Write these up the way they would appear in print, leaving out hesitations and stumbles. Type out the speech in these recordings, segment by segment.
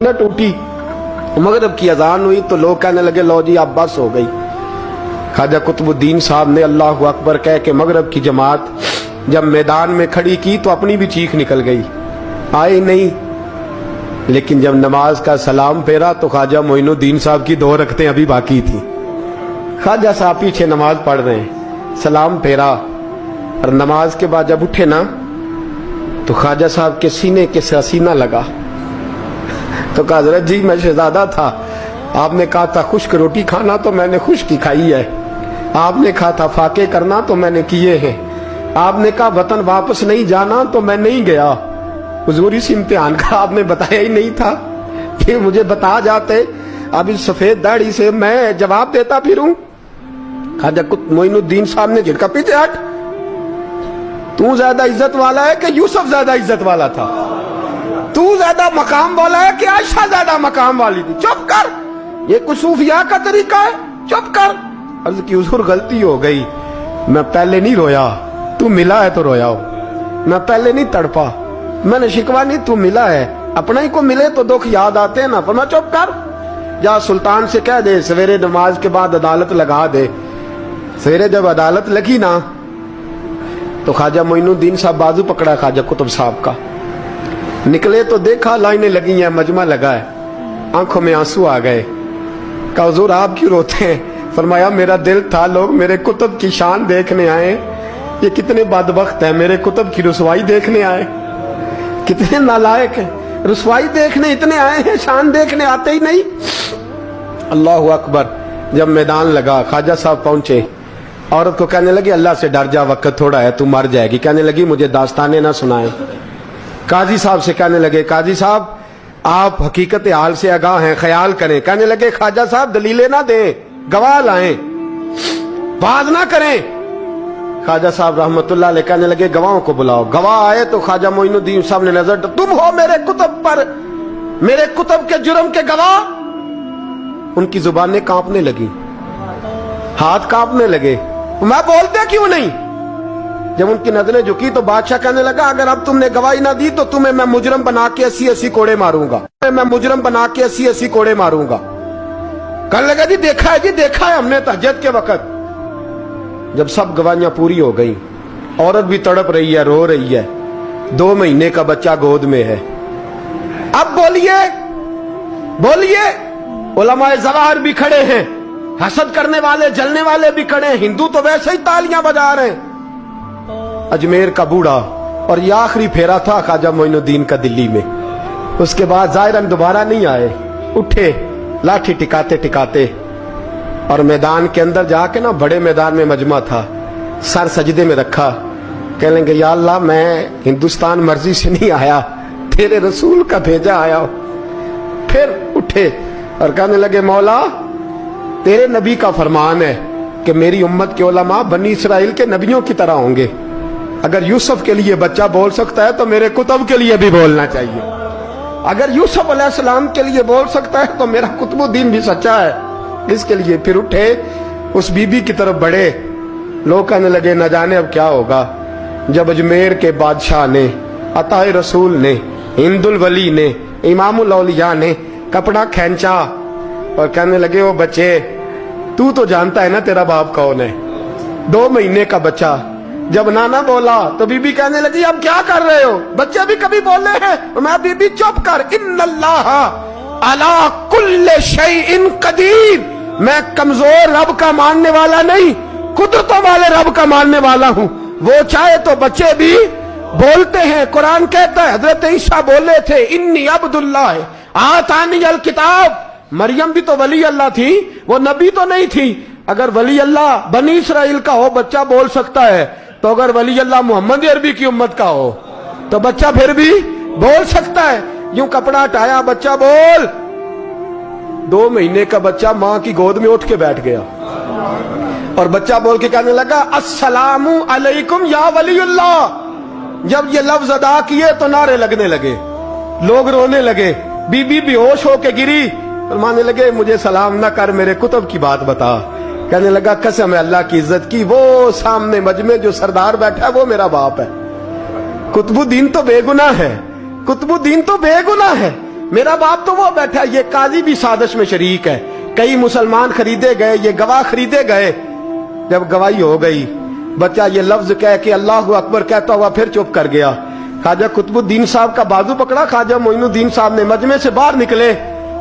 उलट उठी, मगरिब की अजान हुई तो लोग कहने लगे लो जी अब बस हो गई। ख्वाजा कुतुबुद्दीन साहब ने अल्लाहु अकबर कह के मगरिब की जमात जब मैदान में खड़ी की तो अपनी भी चीख निकल गई, आए नहीं। लेकिन जब नमाज का सलाम फेरा तो ख्वाजा मोइनुद्दीन साहब की 2 रकतें अभी बाकी थी। ख्वाजा साहब पीछे नमाज पढ़ रहे हैं, सलाम फेरा और नमाज के बाद जब उठे ना तो ख्वाजा साहब के सीने के सीना लगा। तो कहा हजरत जी मैं शहजादा था, आपने कहा था खुश्क रोटी खाना तो मैंने खुश्क ही खाई है, आपने कहा था फाके करना तो मैंने किए हैं, आपने कहा वतन वापस नहीं जाना तो मैं नहीं गया। हुजूर इस इम्तिहान का आपने बताया ही नहीं था, फिर मुझे बता जाते अब इस सफेद दाढ़ी से मैं जवाब देता फिरूं। ख्वाजा मोइनुद्दीन साहब ने झटका, पीछे हट, तू ज्यादा इज्जत वाला है कि यूसुफ ज्यादा इज्जत वाला था? तू ज्यादा मकाम वाला है कि आयशा ज्यादा मकाम वाली थी? चुप कर, ये कुछ सूफिया का तरीका है, चुप कर। अर्ज की हुजूर गलती हो गई, मैं पहले नहीं रोया, तू मिला है तो रोया हो, मैं पहले नहीं तड़पा, मैंने शिकवा नहीं, तू मिला है, अपना ही को मिले तो दुख याद आते हैं ना। पर मैं चुप कर, जा सुल्तान से कह दे सवेरे नमाज के बाद अदालत लगा दे। सवेरे जब अदालत लगी ना तो ख्वाजा मोइनुद्दीन साहब बाजू पकड़ा ख्वाजा कुतुब साहब का, निकले तो देखा लाइनें लगी हैं, मजमा लगा है, आंखों में आंसू आ गए। कहा हुजूर आप क्यों रोते हैं? फरमाया मेरा दिल था लोग मेरे कुतुब की शान देखने आए, ये कितने बदबख्त हैं, मेरे कुतुब की रुसवाई देखने आए, कितने नालायक हैं, रुसवाई देखने इतने आए हैं, शान देखने आते ही नहीं। अल्लाहु अकबर। जब मैदान लगा ख्वाजा साहब पहुंचे, औरत को कहने लगी अल्लाह से डर जा, वक्त थोड़ा है, तू मर जाएगी। कहने लगी मुझे दास्ताने ना सुनाए। काजी साहब से कहने लगे काजी साहब आप हकीकत हाल से आगाह हैं, ख्याल करें। कहने लगे ख्वाजा साहब दलीलें ना दें, गवाह लाएं, बात ना करें। ख्वाजा साहब रहमतुल्लाह अलैह कहने लगे गवाहों को बुलाओ। गवाह आए तो ख्वाजा मोइनुद्दीन साहब ने नजर, तुम हो मेरे कुतुब पर, मेरे कुतुब के जुर्म के गवाह। उनकी जुबानें कांपने लगी, हाथ कांपने लगे, मैं बोलते क्यों नहीं? जब उनकी नजरें झुकी तो बादशाह कहने लगा अगर अब तुमने गवाही ना दी तो तुम्हें मैं मुजरम बना के 80-80 कोड़े मारूंगा, मैं मुजरम बना के 80-80 कोड़े मारूंगा। कहने लगा जी देखा है, जी देखा है हमने तहज्जुद के वक्त। जब सब गवाहियां पूरी हो गई, औरत भी तड़प रही है, रो रही है, 2 महीने का बच्चा गोद में है। अब बोलिए बोलिए, उलमाए ज़वाहिर भी खड़े हैं, हसद करने वाले जलने वाले भी खड़े हैं, हिंदू तो वैसे ही तालियां बजा रहे हैं। अजमेर का बूढ़ा, और ये आखिरी फेरा था ख्वाजा मोइनुद्दीन का दिल्ली में। उसके बाद जाहिरन दोबारा नहीं आए, उठे लाठी टिकाते टिकाते और मैदान के अंदर जाके ना, बड़े मैदान में मजमा था, सर सजदे में रखा, कह लेंगे या अल्लाह मैं हिंदुस्तान मर्जी से नहीं आया, तेरे रसूल का भेजा आया। फिर उठे और कहने लगे मौला तेरे नबी का फरमान है कि मेरी उम्मत के उलमा बनी इसराइल के नबियों की तरह होंगे। अगर यूसुफ के लिए बच्चा बोल सकता है तो मेरे कुतुब के लिए भी बोलना चाहिए। अगर यूसुफ अलैहिस्सलाम के लिए बोल सकता है तो मेरा कुतुबुद्दीन भी सच्चा है। इसके लिए फिर उठे, उस बीबी की तरफ बढ़े। लोग कहने लगे न जाने अब क्या होगा। जब अजमेर के बादशाह ने, अताए रसूल ने, हिंदुल वली ने, इमामुल औलिया ने कपड़ा खींचा और कहने लगे ओ बच्चे तू तो जानता है ना तेरा बाप कौन है, 2 महीने का बच्चा। जब नाना बोला तो बीबी कहने लगी अब क्या कर रहे हो, बच्चे भी कभी बोले हैं? मैं बीबी चुप कर, इन्नल्लाह अला कुल्ले शैइन कदीर, मैं कमजोर रब का मानने वाला नहीं, कुदरतों वाले रब का मानने वाला हूँ। वो चाहे तो बच्चे भी बोलते हैं। कुरान कहता है हजरत ईसा बोले थे इन्नी अब्दुल्लाह आतानी अल किताब। मरियम भी तो वली अल्लाह थी, वो नबी तो नहीं थी। अगर वली अल्लाह बनी इसराइल का हो बच्चा बोल सकता है, तो अगर वली अल्लाह मोहम्मद अरबी की उम्मत का हो तो बच्चा फिर भी बोल सकता है। यूं कपड़ा हटाया, बच्चा बोल। 2 महीने का बच्चा मां की गोद में उठ के बैठ गया और बच्चा बोल के कहने लगा अस्सलामु अलैकुम या वलीउल्लाह। जब ये लफ्ज अदा किए तो नारे लगने लगे, लोग रोने लगे, बीबी बेहोश होके गिरी। फरमाने लगे मुझे सलाम ना कर, मेरे कुतुब की बात बता। कहने लगा कसम है अल्लाह की इज्जत की, वो सामने मजमे जो सरदार बैठा है वो मेरा बाप है। कुतुबुद्दीन तो बेगुनाह है, कुतुबुद्दीन तो बेगुनाह है, मेरा बाप तो वो बैठा है, ये काजी भी साजिश में शरीक है, कई मुसलमान खरीदे गए, ये गवाह खरीदे गए। जब गवाही हो गई, बच्चा ये लफ्ज कह के अल्लाह अकबर कहता हुआ फिर चुप कर गया। ख्वाजा कुतुबुद्दीन साहब का बाजू पकड़ा, ख्वाजा मोइनुद्दीन साहब ने मजमे से बाहर निकले।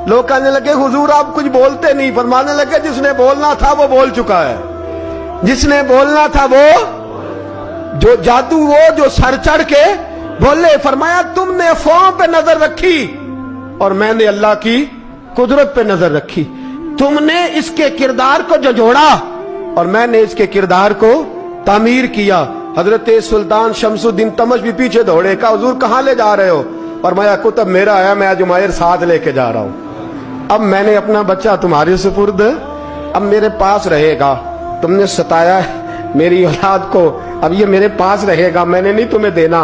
लोग कहने लगे हुजूर आप कुछ बोलते नहीं। फरमाने लगे जिसने बोलना था वो बोल चुका है, जिसने बोलना था वो, जो जादू वो जो सर चढ़ के बोले। फरमाया तुमने अफवाहों पे नजर रखी और मैंने अल्लाह की कुदरत पे नजर रखी। तुमने इसके किरदार को जोड़ा और मैंने इसके किरदार को तामीर किया। हजरत सुल्तान शमसुद्दीन तमश भी पीछे दौड़े, कहा हुजूर कहां ले जा रहे हो? फरमाया कुतुब मेरा है, मैं आज उमैर साथ लेके जा रहा हूं। अब मैंने अपना बच्चा तुम्हारे सुपुर्द, अब मेरे पास रहेगा। तुमने सताया मेरी औलाद को, अब ये मेरे पास रहेगा, मैंने नहीं तुम्हें देना।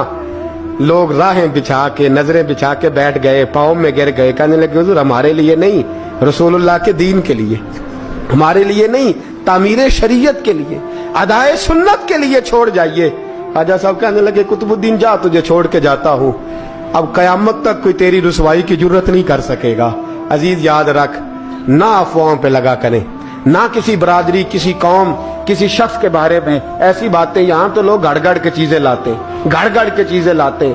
लोग राहें बिछा के, नजरें बिछा के बैठ गए, पाँव में गिर गए, कहने लगे हुजूर हमारे लिए नहीं, रसूलुल्लाह के दीन के लिए, हमारे लिए नहीं, तामीर शरीयत के लिए, अदाए सुन्नत के लिए छोड़ जाइए। ख्वाजा साहब कहने लगे कुतुबुद्दीन जा, तुझे छोड़ के जाता हूं, अब कयामत तक कोई तेरी रुसवाई की जरूरत नहीं कर सकेगा। अजीज याद रख, ना अफवाहों पे लगा करें, ना किसी बरादरी, किसी कौम, किसी शख्स के बारे में ऐसी बातें। यहां तो लोग गड़ गड़ के चीजें लाते, गड़ गड़ के चीजें लाते,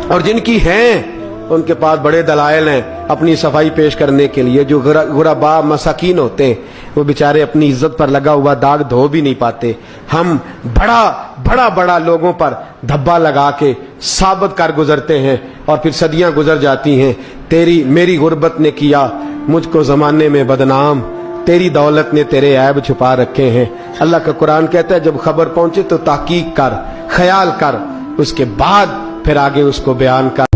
और जिनकी हैं उनके पास बड़े दलाइल हैं अपनी सफाई पेश करने के लिए। जो गुरबा मसाकीन होते हैं वो बेचारे अपनी इज्जत पर लगा हुआ दाग धो भी नहीं पाते। हम बड़ा लोगों पर धब्बा लगा के साबित कर गुजरते हैं और फिर सदियां गुजर जाती हैं। तेरी मेरी गुर्बत ने किया मुझको जमाने में बदनाम, तेरी दौलत ने तेरे ऐब छुपा रखे हैं। अल्लाह का कुरान कहता है जब खबर पहुंचे तो ताकीक कर, ख्याल कर, उसके बाद फिर आगे उसको बयान कर।